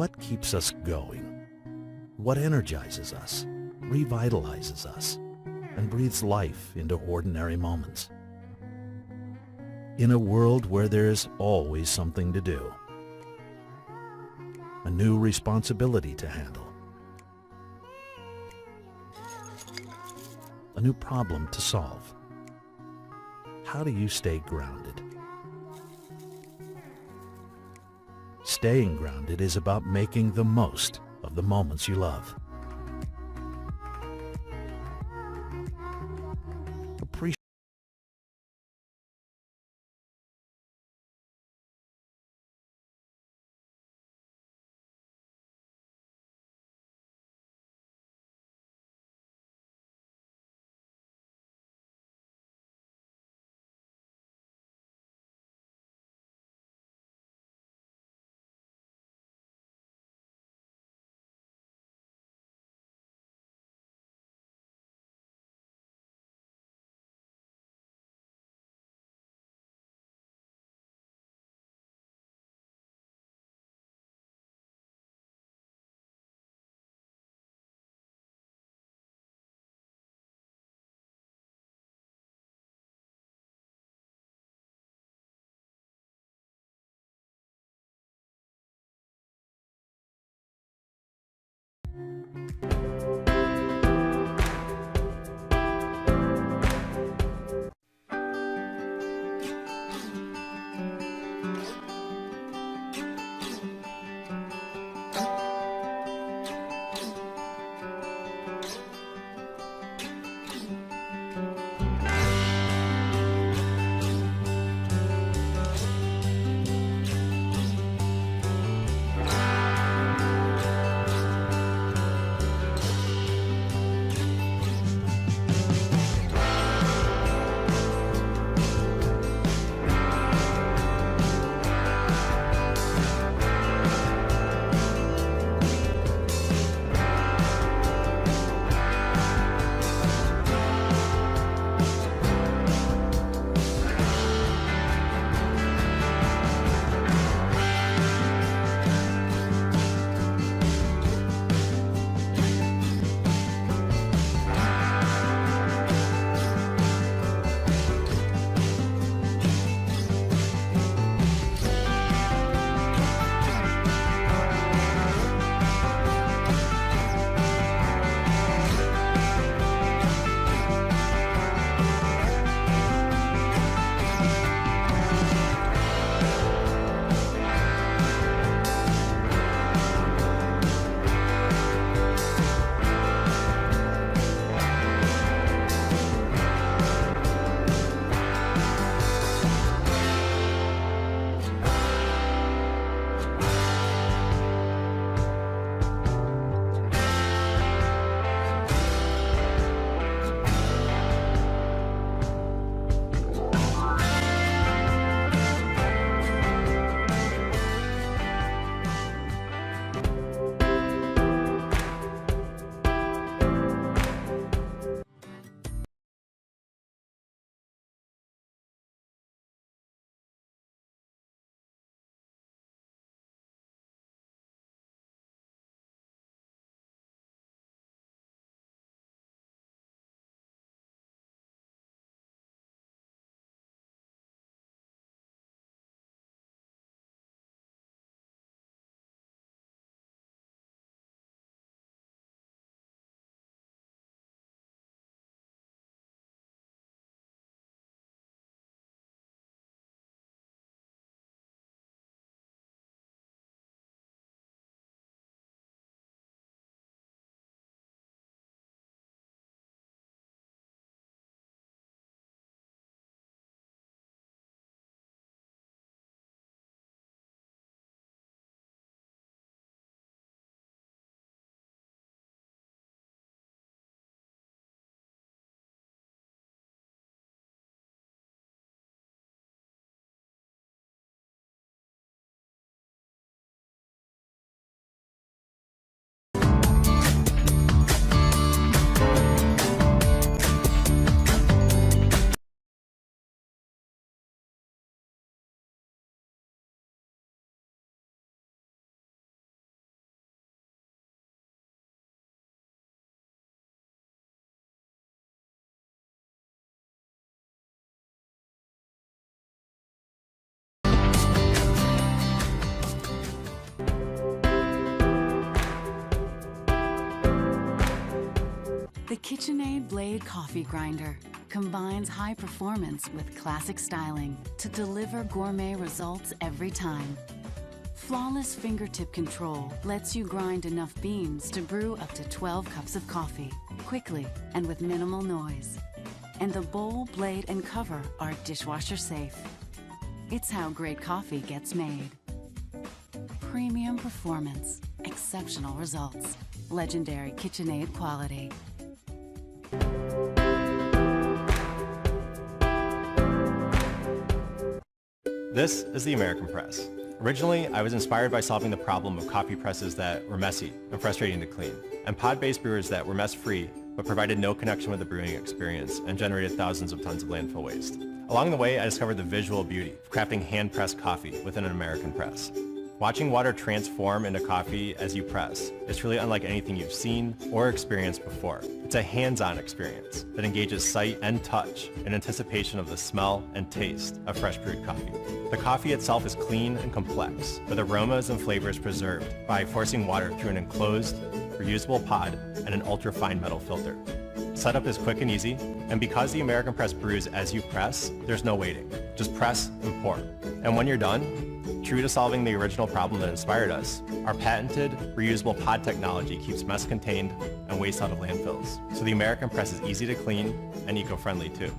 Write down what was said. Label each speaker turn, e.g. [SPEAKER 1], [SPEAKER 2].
[SPEAKER 1] What keeps us going? What energizes us, revitalizes us, and breathes life into ordinary moments? In a world where there's always something to do, a new responsibility to handle, a new problem to solve, how do you stay grounded? Staying grounded is about making the most of the moments you love. Appreciate
[SPEAKER 2] KitchenAid Blade Coffee Grinder combines high performance with classic styling to deliver gourmet results every time. Flawless fingertip control lets you grind enough beans to brew up to 12 cups of coffee, quickly and with minimal noise. And the bowl, blade, and cover are dishwasher safe. It's how great coffee gets made. Premium performance, exceptional results, legendary KitchenAid quality.
[SPEAKER 3] This is the American press. Originally, I was inspired by solving the problem of coffee presses that were messy and frustrating to clean, and pod-based brewers that were mess-free but provided no connection with the brewing experience and generated thousands of tons of landfill waste. Along the way, I discovered the visual beauty of crafting hand-pressed coffee within an American press. Watching water transform into coffee as you press is truly unlike anything you've seen or experienced before. It's a hands-on experience that engages sight and touch in anticipation of the smell and taste of fresh brewed coffee. The coffee itself is clean and complex, with aromas and flavors preserved by forcing water through an enclosed, reusable pod and an ultra-fine metal filter. Setup is quick and easy, and because the American press brews as you press, there's no waiting. Just press and pour. And when you're done, true to solving the original problem that inspired us, our patented reusable pod technology keeps mess contained and waste out of landfills. So the American press is easy to clean and eco-friendly too.